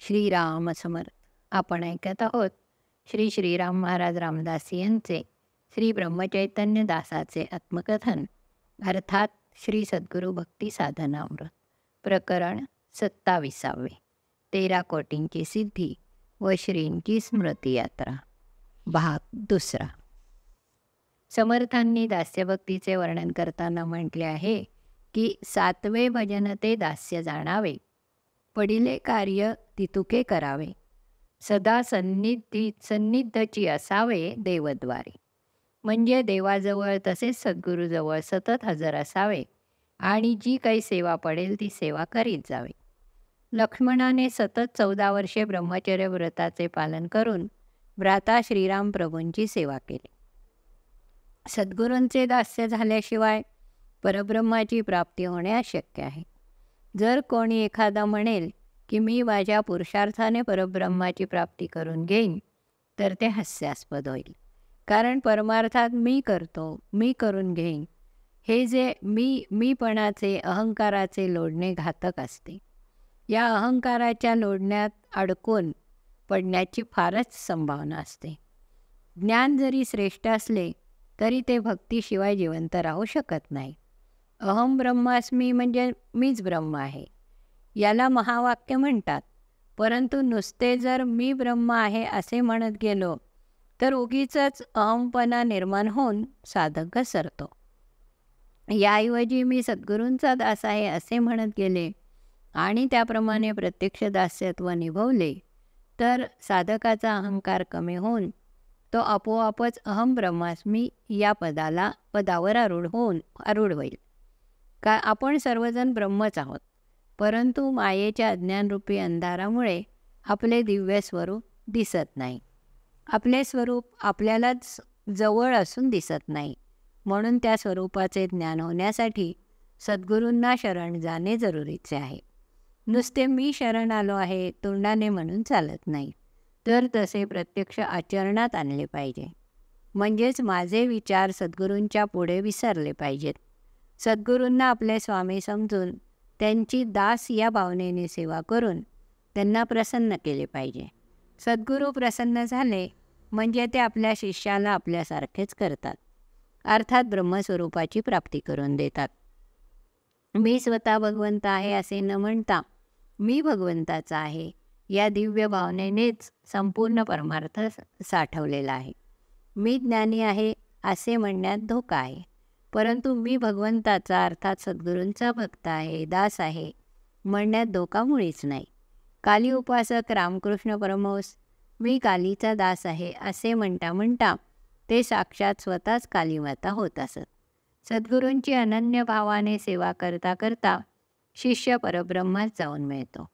श्रीराम समर्थ. आपण ऐकत आहोत श्री श्रीराम महाराज रामदासी यांचे श्री ब्रह्मचैतन्य दासाचे आत्मकथन, अर्थात श्री सद्गुरू भक्ती साधनामृत, प्रकरण 27. 13 कोटींची सिद्धी व श्रींची स्मृती यात्रा, भाग 2. समर्थांनी दास्यभक्तीचे वर्णन करताना म्हटले आहे की 7वे भजन ते दास्य जाणावे, पडिले कार्य तितुके करावे, सदा सन्निधची असावे देवद्वारे. म्हणजे देवाजवळ तसेच सद्गुरूजवळ सतत हजर असावे आणि जी काही सेवा पडेल ती सेवा करीत जावे. लक्ष्मणाने सतत 14 वर्षे ब्रह्मचर्य व्रताचे पालन करून भ्राता श्रीराम प्रभूंची सेवा केली. सद्गुरूंचे दास्य झाल्याशिवाय परब्रह्माची प्राप्ती होणे अशक्य आहे. जर कोणी एखादा म्हणेल की मी माझ्या पुरुषार्थाने परब्रह्माची प्राप्ती करून घेईन, तर ते हास्यास्पद होईल. कारण परमार्थात मी करतो, मी करून घेईन, हे जे मीपणाचे अहंकाराचे लोढणे घातक असते. या अहंकाराच्या लोढण्यात अडकून पडण्याची फारच संभावना असते. ज्ञान जरी श्रेष्ठ असले तरी ते भक्तीशिवाय जिवंत राहू शकत नाही. अहम ब्रह्मास्मी म्हणजे मीच ब्रह्म आहे, याला महावाक्य म्हणतात. परंतु नुसते जर मी ब्रह्म आहे असे म्हणत गेलो तर उगीचच अहमपणा निर्माण होऊन साधक घसरतो. याऐवजी मी सद्गुरूंचा दास आहे असे म्हणत गेले आणि त्याप्रमाणे प्रत्यक्ष दास्यत्व निभवले तर साधकाचा अहंकार कमी होऊन तो आपोआपच अहम ब्रह्मास्मी या पदावर आरूढ होईल. का आपण सर्वजण ब्रह्मच आहोत, परंतु मायेच्या अज्ञानरूपी अंधारामुळे आपले दिव्य स्वरूप दिसत नाही. आपले स्वरूप आपल्यालाच जवळ असून दिसत नाही. म्हणून त्या स्वरूपाचे ज्ञान होण्यासाठी सद्गुरूंना शरण जाणे जरुरीचे आहे. नुसते मी शरण आलो आहे तोंडाने म्हणून चालत नाही, तर तसे प्रत्यक्ष आचरणात आणले पाहिजे. म्हणजेच माझे विचार सद्गुरूंच्या पुढे विसरले पाहिजेत. सद्गुरूंना आपले स्वामी समजून त्यांची दास या भावनेने सेवा करून त्यांना प्रसन्न केले पाहिजे. सद्गुरू प्रसन्न झाले म्हणजे ते आपल्या शिष्याला आपल्यासारखेच करतात, अर्थात ब्रह्मस्वरूपाची प्राप्ती करून देतात. मी स्वतः भगवंत आहे असे न म्हणता मी भगवंताचा आहे या दिव्य भावनेनेच संपूर्ण परमार्थ साठवलेला आहे. मी ज्ञानी आहे असे म्हणण्यात धोका आहे, परंतु मी भगवंताचा अर्थात सद्गुरूंचा भक्त आहे, दास आहे म्हणण्यात धोका मुळीच नाही. काली उपासक रामकृष्ण परमहंस मी कालीचा दास आहे असे म्हणता म्हणता ते साक्षात स्वतःच कालीमाता होत असत. सद्गुरूंची अनन्य भावाने सेवा करता करता शिष्य परब्रह्मात जाऊन मिळतो.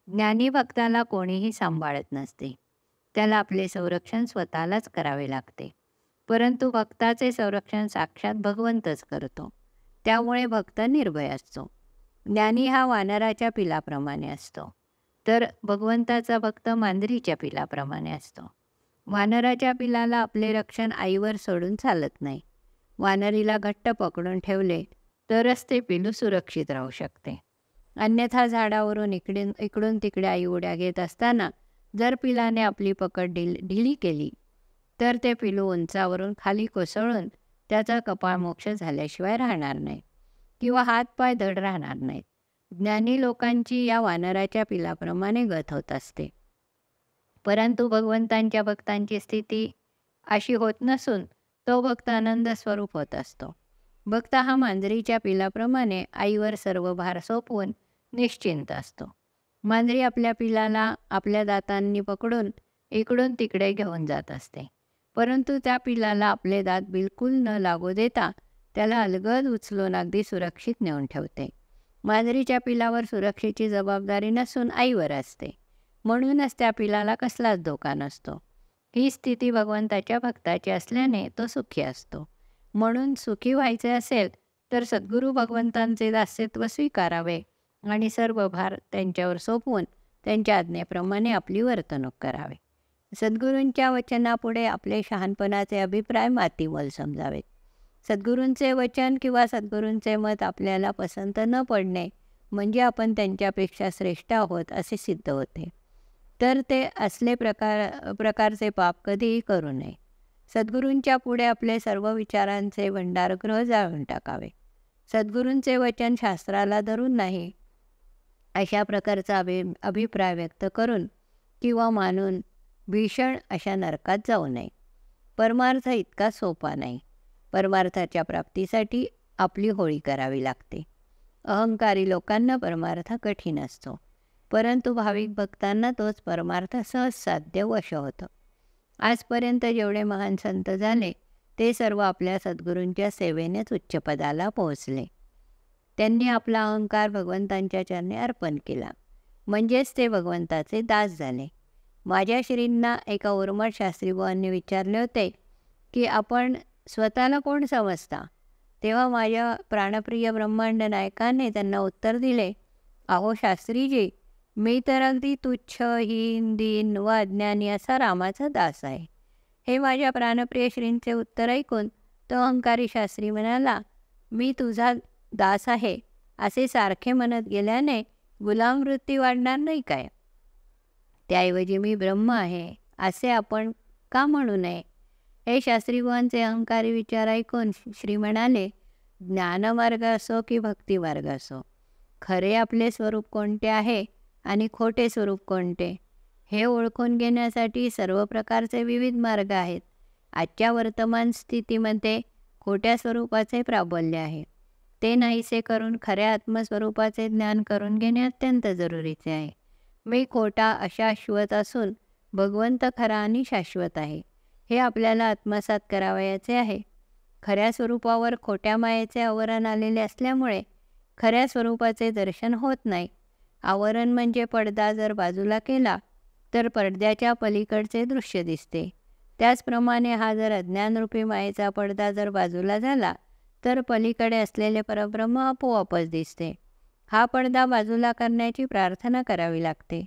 ज्ञानी भक्ताला कोणीही सांभाळत नसते, त्याला आपले संरक्षण स्वतःलाच करावे लागते. परंतु भक्ताचे संरक्षण साक्षात भगवंतच करतो, त्यामुळे भक्त निर्भय असतो. ज्ञानी हा वानराच्या पिलाप्रमाणे असतो, तर भगवंताचा भक्त मांजरीच्या पिलाप्रमाणे असतो. वानराच्या पिलाला आपले रक्षण आईवर सोडून चालत नाही. वानरीला घट्ट पकडून ठेवले तरच ते पिलू सुरक्षित राहू शकते. अन्यथा झाडावरून इकडून तिकडे आई उड्या घेत असताना जर पिलाने आपली पकड ढिली केली तर ते पिलू उंचावरून खाली कोसळून त्याचा कपाळमोक्ष झाल्याशिवाय राहणार नाही किंवा हातपाय धड राहणार नाहीत. ज्ञानी लोकांची या वानराच्या पिलाप्रमाणे गत होत असते. परंतु भगवंतांच्या भक्तांची स्थिती अशी होत नसून तो भक्त आनंद स्वरूप होत असतो. भक्त हा मांजरीच्या पिलाप्रमाणे आईवर सर्व भार सोपवून निश्चिंत असतो. मांजरी आपल्या पिलाला आपल्या दातांनी पकडून इकडून तिकडे घेऊन जात असते, परंतु त्या पिलाला आपले दात बिलकुल न लागू देता त्याला अलगद उचलून अगदी सुरक्षित नेऊन ठेवते. मांजरीच्या पिलावर सुरक्षेची जबाबदारी नसून आईवर असते, म्हणूनच त्या पिलाला कसलाच धोका नसतो. ही स्थिती भगवंताच्या भक्ताची असल्याने तो सुखी असतो. म्हणून सुखी व्हायचे असेल तर सद्गुरू भगवंतांचे दास्यत्व स्वीकारावे आणि सर्व भार त्यांच्यावर सोपवून त्यांच्या आज्ञेप्रमाणे आपली वर्तणूक करावे. सद्गुरूंच्या वचनापुढे आपले शहाणपणाचे अभिप्राय मातीमोल समजावेत. सद्गुरूंचे वचन किंवा सद्गुरूंचे मत आपल्याला पसंत न पडणे म्हणजे आपण त्यांच्यापेक्षा श्रेष्ठ आहोत असे सिद्ध होते. तर ते असले प्रकारचे पाप कधीही करू नये. सद्गुरूंच्या पुढे आपले सर्व विचारांचे भंडारगृह जाळून टाकावे. सद्गुरूंचे वचन शास्त्राला धरून नाही अशा प्रकारचा अभिप्राय व्यक्त करून किंवा मानून भीषण अशा नरकात जाऊ नये. परमार्थ इतका सोपा नाही. परमार्थाच्या प्राप्तीसाठी आपली होळी करावी लागते. अहंकारी लोकांना परमार्थ कठीण असतो, परंतु भाविक भक्तांना तोच परमार्थ सहज साध्य वश होतं. आजपर्यंत जेवढे महान संत झाले ते सर्व आपल्या सद्गुरूंच्या सेवेनेच उच्च पदाला पोहोचले. त्यांनी आपला अहंकार भगवंतांच्या चरणी अर्पण केला, म्हणजेच ते भगवंताचे दास झाले. माझ्या श्रींना एका उर्मट शास्त्रीबुवांनी विचारले होते की आपण स्वतःला कोण समजता? तेव्हा माझ्या प्राणप्रिय ब्रह्मांड नायकाने त्यांना उत्तर दिले, अहो शास्त्रीजी, मी तर अगदी तुच्छ, हीन, दीन व अज्ञानी असा रामाचा दास आहे. हे माझ्या प्राणप्रिय श्रींचे उत्तर ऐकून तो अहंकारी शास्त्री म्हणाला, मी तुझा दास आहे असे सारखे म्हणत गेल्याने गुलाम वृत्ती वाढणार नाही काय? त्याऐवजी मी ब्रह्म आहे असे आपण का म्हणू नये? हे शास्त्रीबुवांचे अहंकारी विचार ऐकून श्री म्हणाले, ज्ञानमार्ग असो की भक्तिमार्ग असो, खरे आपले स्वरूप कोणते आहे आणि खोटे स्वरूप कोणते हे ओळखून घेण्यासाठी सर्व प्रकारचे विविध मार्ग आहेत. आजच्या वर्तमान स्थितीमध्ये खोट्या स्वरूपाचे प्राबल्य आहे. ते नाहीसे करून खऱ्या आत्मस्वरूपाचे ज्ञान करून घेणे अत्यंत जरुरीचे आहे. मी खोटा अशाश्वत असून भगवंत खरा आणि शाश्वत आहे हे आपल्याला आत्मसात करावयाचे आहे. खऱ्या स्वरूपावर खोट्या मायेचे आवरण आलेले असल्यामुळे खऱ्या स्वरूपाचे दर्शन होत नाही. आवरण म्हणजे पडदा जर बाजूला केला तर पडद्याच्या पलीकडचे दृश्य दिसते. त्याचप्रमाणे हा जर अज्ञानरूपी मायेचा पडदा जर बाजूला झाला तर पलीकडे असलेले परब्रह्म आपोआपच दिसते. हा पडदा बाजूला करण्याची प्रार्थना करावी लागते.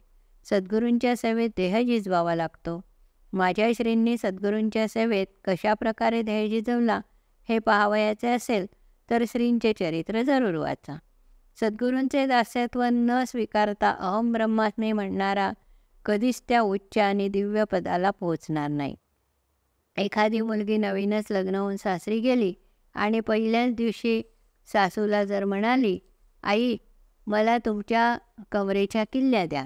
सद्गुरूंच्या सेवेत देह झिजवावा लागतो. माझ्या श्रींनी सद्गुरूंच्या सेवेत कशा प्रकारे देह झिजवला हे पाहावयाचे असेल तर श्रींचे चरित्र जरूर वाचा. सद्गुरूंचे दास्यत्व न स्वीकारता अहम ब्रह्मास्मी म्हणणारा कधीच त्या उच्च आणि दिव्य पदाला पोहोचणार नाही. एखादी मुलगी नवीनच लग्न होऊन सासरी गेली आणि पहिल्याच दिवशी सासूला जर म्हणाली, आई मला तुमच्या कमरेच्या किल्ल्या द्या,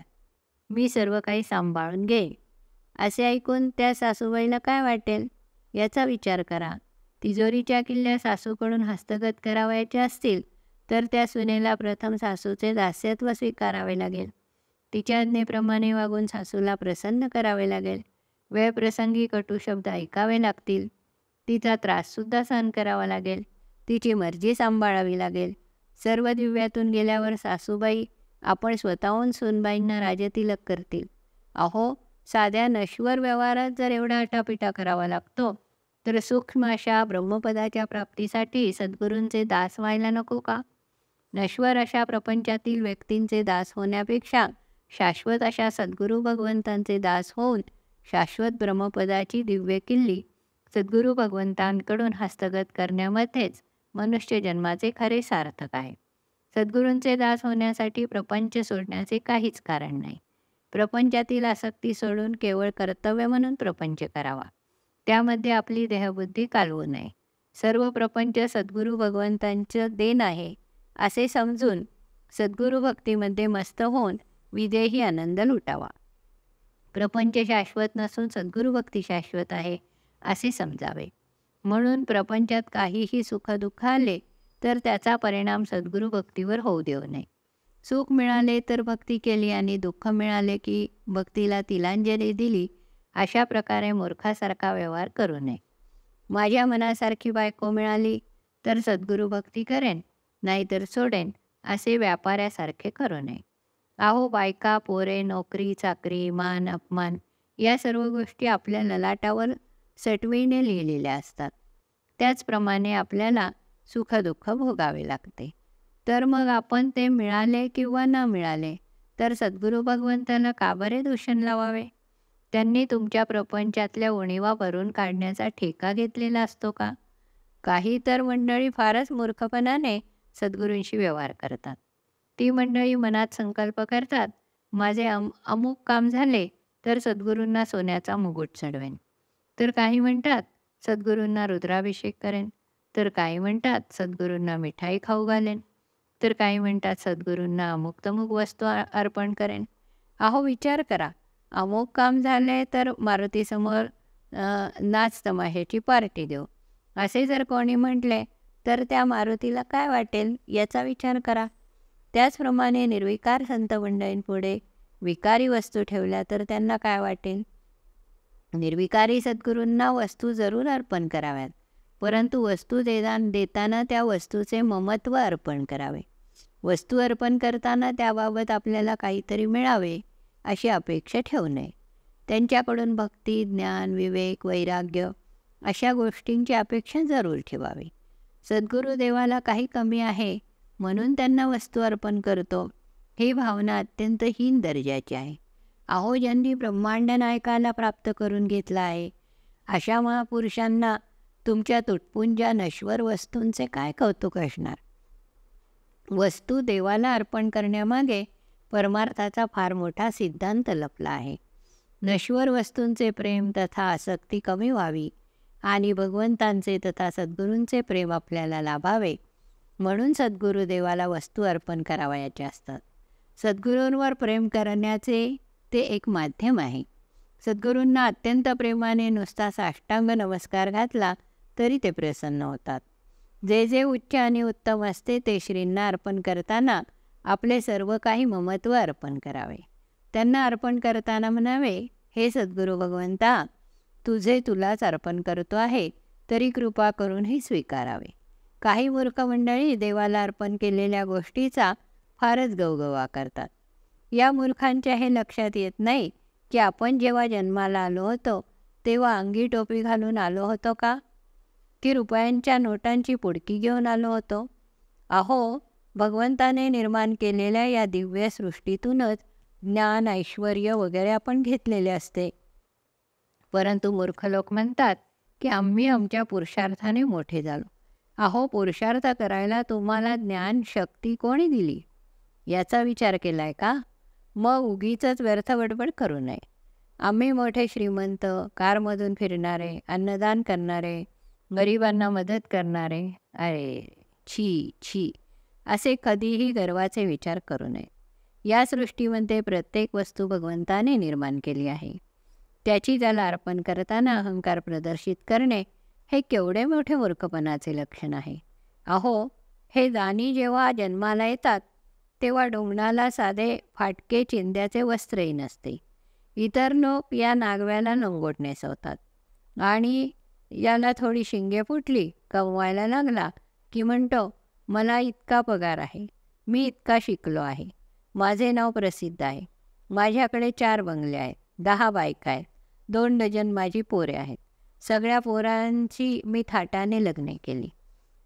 मी सर्व काही सांभाळून घेईन, असे ऐकून त्या सासूबाईला काय वाटेल याचा विचार करा. तिजोरीच्या किल्ल्या सासूकडून हस्तगत करावयाच्या असतील तर त्या सुनेला प्रथम सासूचे दास्यत्व स्वीकारावे लागेल. तिच्या आज्ञेप्रमाणे वागून सासूला प्रसन्न करावे लागेल. वेळप्रसंगी कटू शब्द ऐकावे लागतील. तिचा त्राससुद्धा सहन करावा लागेल. तिची मर्जी सांभाळावी लागेल. सर्व दिव्यातून गेल्यावर सासूबाई आपण स्वतःहून सूनबाईंना राजतिलक करतील. अहो, साध्या नश्वर व्यवहारात जर एवढा आटापिटा करावा लागतो तर सूक्ष्म अशा ब्रह्मपदाच्या प्राप्तीसाठी सद्गुरूंचे दास व्हायला नको का? नश्वर अशा प्रपंचातील व्यक्तींचे दास होण्यापेक्षा शाश्वत अशा सद्गुरू भगवंतांचे दास होऊन शाश्वत ब्रह्मपदाची दिव्य किल्ली सद्गुरू भगवंतांकडून हस्तगत करण्यामध्येच मनुष्य जन्माचे खरे सार्थक आहे. सद्गुरूंचे दास होण्यासाठी प्रपंच सोडण्याचे काहीच कारण नाही. प्रपंचातील आसक्ती सोडून केवळ कर्तव्य म्हणून प्रपंच करावा. त्यामध्ये आपली देहबुद्धी कालवू नये. सर्व प्रपंच सद्गुरू भगवंतांचं देण आहे असे समजून सद्गुरू भक्तीमध्ये मस्त होऊन विदेही आनंद लुटावा. प्रपंच शाश्वत नसून सद्गुरू भक्ती शाश्वत आहे असे समजावे. म्हणून प्रपंचात काहीही सुखदुःख आले तर त्याचा परिणाम सद्गुरू भक्तीवर होऊ देऊ नये. सुख मिळाले तर भक्ती केली आणि दुःख मिळाले की भक्तीला तिलांजली दिली अशा प्रकारे मूर्खासारखा व्यवहार करू नये. माझ्या मनासारखी बायको मिळाली तर सद्गुरू भक्ती करेन, नाहीतर सोडेन असे व्यापाऱ्यासारखे करू नये. अहो, बायका, पोरे, नोकरी, चाकरी, मान, अपमान या सर्व गोष्टी आपल्या ललाटावर सटवीने लिहिलेल्या असतात. त्याचप्रमाणे आपल्याला सुखदुःख भोगावे लागते. तर मग आपण ते मिळाले किंवा न मिळाले तर सद्गुरू भगवंताला का बरे दूषण लावावे? त्यांनी तुमच्या प्रपंचातल्या उणीवा भरून काढण्याचा ठेका घेतलेला असतो का? काही तर मंडळी फारच मूर्खपणाने सद्गुरूंशी व्यवहार करतात. ती मंडळी मनात संकल्प करतात, माझे अमुक काम झाले तर सद्गुरूंना सोन्याचा मुकुट चढवेन. तर काही म्हणतात सद्गुरूंना रुद्राभिषेक करेन. तर काही म्हणतात सद्गुरूंना मिठाई खाऊ घालेन. तर काही म्हणतात सद्गुरूंना अमुक-तमुक वस्तू अर्पण करेन. अहो विचार करा, अमुक काम झाले तर मारुतीसमोर नाच तमाशाची पार्टी देऊ. असे जर कोणी म्हटले तर त्या मारुतीला काय वाटेल याचा विचार करा. त्याचप्रमाणे निर्विकार संत मंडळींपुढे विकारी वस्तू ठेवल्या तर त्यांना काय वाटेल. निर्विकारी सद्गुरूंना वस्तू जरूर अर्पण कराव्यात, परंतु वस्तू देताना त्या वस्तूचे ममत्व अर्पण करावे. वस्तू अर्पण करताना त्याबाबत आपल्याला काहीतरी मिळावे अशी अपेक्षा ठेवू नये. त्यांच्याकडून भक्ती, ज्ञान, विवेक, वैराग्य अशा गोष्टींची अपेक्षा जरूर ठेवावी. सद्गुरुदेवाला काही कमी आहे म्हणून त्यांना वस्तू अर्पण करतो, ही भावना अत्यंत हीन दर्जाची आहे. अहो, ज्यांनी ब्रह्मांड नायकाला प्राप्त करून घेतला आहे अशा महापुरुषांना तुमच्या तुटपुंज्या नश्वर वस्तूंचे काय कौतुक असणार. वस्तू देवाला अर्पण करण्यामागे परमार्थाचा फार मोठा सिद्धांत लपला आहे. नश्वर वस्तूंचे प्रेम तथा आसक्ती कमी व्हावी आणि भगवंतांचे तथा सद्गुरूंचे प्रेम आपल्याला लाभावे म्हणून सद्गुरुदेवाला वस्तू अर्पण करावयाच्या असतात. सद्गुरूंवर प्रेम करण्याचे ते एक माध्यम आहे. सद्गुरूंना अत्यंत प्रेमाने नुसता साष्टांग नमस्कार घातला तरी ते प्रसन्न होतात. जे जे उच्च आणि उत्तम असते ते श्रींना अर्पण करताना आपले सर्व काही ममत्व अर्पण करावे. त्यांना अर्पण करताना म्हणावे, हे सद्गुरू भगवंता, तुझे तुलाच अर्पण करतो आहे, तरी कृपा करून हे स्वीकारावे. काही मूर्ख मंडळी देवाला अर्पण केलेल्या गोष्टीचा फारच गवगवा करतात. या मूर्खांच्या हे लक्षात येत नाही की आपण जेव्हा जन्माला आलो होतो तेव्हा अंगी टोपी घालून आलो होतो का, की रुपयांच्या नोटांची पुडकी घेऊन आलो होतो. अहो, भगवंताने निर्माण केलेल्या या दिव्य सृष्टीतूनच ज्ञान, ऐश्वर्य वगैरे आपण घेतलेले असते. परंतु मूर्ख लोक म्हणतात की आम्ही आमच्या पुरुषार्थाने मोठे झालो. अहो, पुरुषार्थ करायला तुम्हाला ज्ञान, शक्ती कोणी दिली याचा विचार केलाय का? मग उगीचच व्यर्थ बडबड करू नये. आम्ही मोठे श्रीमंत, कारमधून फिरणारे, अन्नदान करणारे, गरिबांना मदत करणारे, अरे छी छी असे कधीही गर्वाचे विचार करू नये. या सृष्टीमध्ये प्रत्येक वस्तू भगवंताने निर्माण केली आहे. त्याची त्याला अर्पण करताना अहंकार प्रदर्शित करणे हे केवढे मोठे मूर्खपणाचे लक्षण आहे. अहो, हे दानी जेव्हा जन्माला येतात तेव्हा डोंगणाला साधे फाटके चिंध्याचे वस्त्रही नसते. इतर लोक या नागव्याला लंगोट नेसवतात आणि याला थोडी शिंगे फुटली, कमवायला लागला की म्हणतो, मला इतका पगार आहे, मी इतका शिकलो आहे, माझे नाव प्रसिद्ध आहे, माझ्याकडे 4 बंगले आहेत, 10 बायका आहेत, 2 डझन माझी पोरे आहेत, सगळ्या पोरांची मी थाटाने लग्ने केली,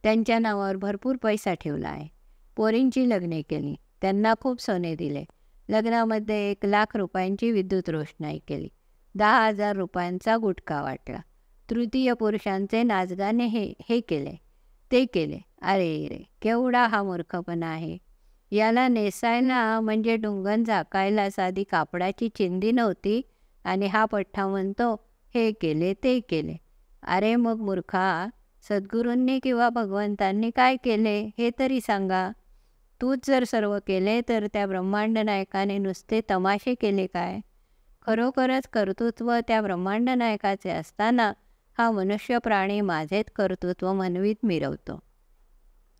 त्यांच्या नावावर भरपूर पैसा ठेवला आहे, पोरींची लग्ने केली, त्यांना खूप सोने दिले, लग्नामध्ये 1,00,000 रुपयांची विद्युत रोषणाई केली, 10,000 रुपयांचा गुटखा वाटला, तृतीय पुरुषांचे नाचगाणे हे केले, ते केले. अरे रे, केवढा हा मूर्खपणा आहे. याला नेसायला म्हणजे डुंगण झाकायला साधी कापडाची चिंधी नव्हती आणि हा पठ्ठा म्हणतो हे केले ते केले. अरे मग मूर्खा, सद्गुरूंनी किंवा भगवंतांनी काय केले हे तरी सांगा. तूच जर सर्व केले तर त्या ब्रह्मांड नायकाने नुसते तमाशे केले काय? खरोखरच कर्तृत्व त्या ब्रह्मांड नायकाचे असताना हा मनुष्य प्राणी माझेच कर्तृत्व म्हणवीत मिरवतो.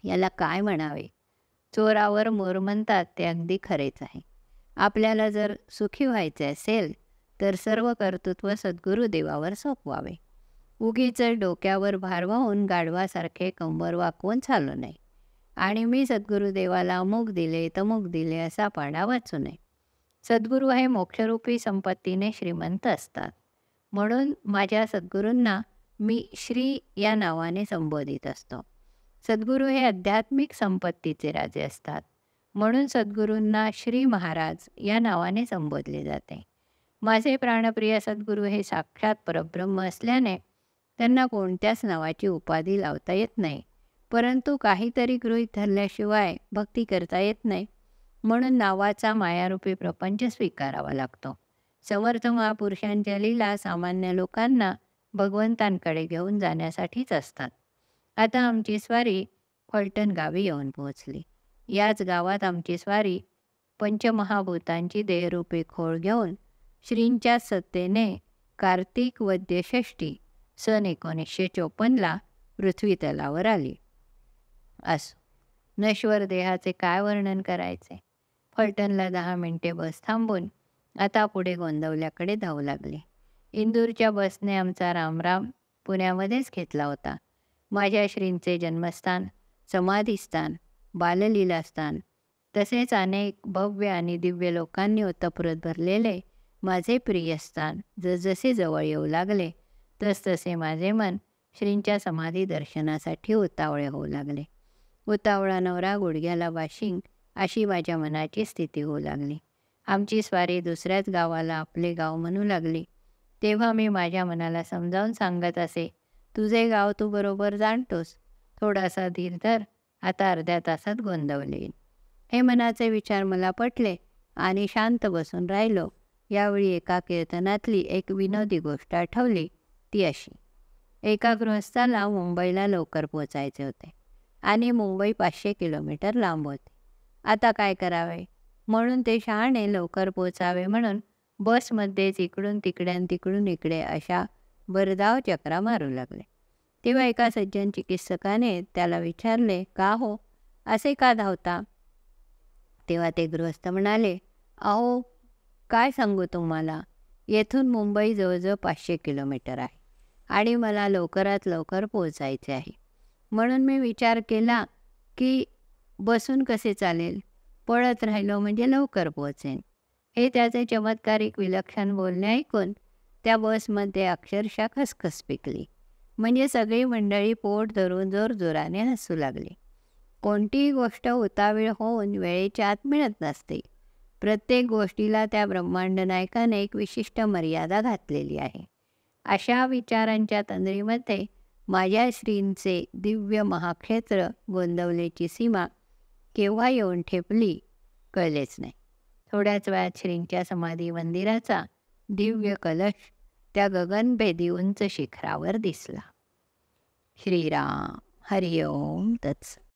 याला काय म्हणावे? चोरावर मोर म्हणतात ते अगदी खरेच आहे. आपल्याला जर सुखी व्हायचे असेल तर सर्व कर्तृत्व सद्गुरुदेवावर सोपवावे. उगीच डोक्यावर भार वाहून गाढवासारखे कंबर वाकवून चालू नये आणि मी सद्गुरुदेवाला अमुक दिले तमुक दिले असा पाडा वाचू नये. सद्गुरू हे मोक्षरूपी संपत्तीने श्रीमंत असतात. म्हणून माझ्या सद्गुरूंना मी श्री या नावाने संबोधित असतो. सद्गुरू हे आध्यात्मिक संपत्तीचे राजे असतात. म्हणून सद्गुरूंना श्री महाराज या नावाने संबोधले जाते. माझे प्राणप्रिय सद्गुरू हे साक्षात परब्रह्म असल्याने त्यांना कोणत्याच नावाची उपाधी लावता येत नाही. परंतु काहीतरी गृहीत धरल्याशिवाय भक्ती करता येत नाही. म्हणून नावाचा मायारूपी प्रपंच स्वीकारावा लागतो. समर्थ महापुरुषांच्या लीला सामान्य लोकांना भगवंतांकडे घेऊन जाण्यासाठीच असतात. आता आमची स्वारी फलटण गावी येऊन पोहोचली. याच गावात आमची स्वारी पंचमहाभूतांची देहरूपी खोळ घेऊन श्रींच्या सत्तेने कार्तिक वद्य षष्टी सन 1954ला पृथ्वी तलावर आली. असो, नश्वर देहाचे काय वर्णन करायचे. फलटणला 10 मिनिटे बस थांबून आता पुढे गोंदवल्याकडे धावू लागले. इंदूरच्या बसने आमचा रामराम पुण्यामध्येच घेतला होता. माझ्या श्रींचे जन्मस्थान, समाधीस्थान, बाललीलास्थान तसेच अनेक भव्य आणि दिव्य लोकांनी ओतप्रोत भरलेले माझे प्रिय स्थान जसजसे जवळ येऊ लागले तसतसे माझे मन श्रींच्या समाधी दर्शनासाठी उतावळे होऊ लागले. उतावळा नवरा गुडघ्याला वाशिंग अशी माझ्या मनाची स्थिती होऊ लागली. आमची स्वारी दुसऱ्याच गावाला आपले गाव म्हणू लागली. तेव्हा मी माझ्या मनाला समजावून सांगत असे, तुझे गाव तू बरोबर जाणतोस, थोडासा धीर धर, आता अर्ध्या तासात गोंदवले येईन. हे मनाचे विचार मला पटले आणि शांत बसून राहिलो. यावेळी एका कीर्तनातली एक विनोदी गोष्ट आठवली. ती अशी: एका गृहस्थाला मुंबईला लवकर पोचायचे होते आणि मुंबई 500 किलोमीटर लांब होते. आता काय करावे म्हणून ते शहाणे लवकर पोचावे म्हणून बसमध्येच इकडून तिकडे आणि तिकडून इकडे अशा भरधाव चक्रा मारू लागले. तेव्हा एका सज्जन चिकित्सकाने त्याला विचारले, का हो असे का धावता? तेव्हा ते गृहस्थ म्हणाले, अहो काय सांगू तुम्हाला, येथून मुंबई जवळजवळ 500 किलोमीटर आहे आणि मला लवकरात लवकर पोचायचे आहे. म्हणून मी विचार केला की बसून कसे चालेल, पळत राहिलो म्हणजे लवकर पोहोचेन. हे त्याचे चमत्कारिक विलक्षण बोलणे ऐकून त्या बसमध्ये अक्षरशः खसखस पिकली. म्हणजे सगळी मंडळी पोट धरून जोरजोराने हसू लागली. कोणतीही गोष्ट उतावीळ होऊन वेळेच्या आत मिळत नसते. प्रत्येक गोष्टीला त्या ब्रह्मांड नायकाने एक विशिष्ट मर्यादा घातलेली आहे. अशा विचारांच्या तंद्रीमध्ये माझ्या श्रींचे दिव्य महाक्षेत्र गोंदवलेची सीमा केव्हा येऊन ठेपली कळलेच नाही. थोड्याच वेळात श्रींच्या समाधी मंदिराचा दिव्य कलश त्या गगनभेदी उंच शिखरावर दिसला. श्रीराम हरिओम तत्सत.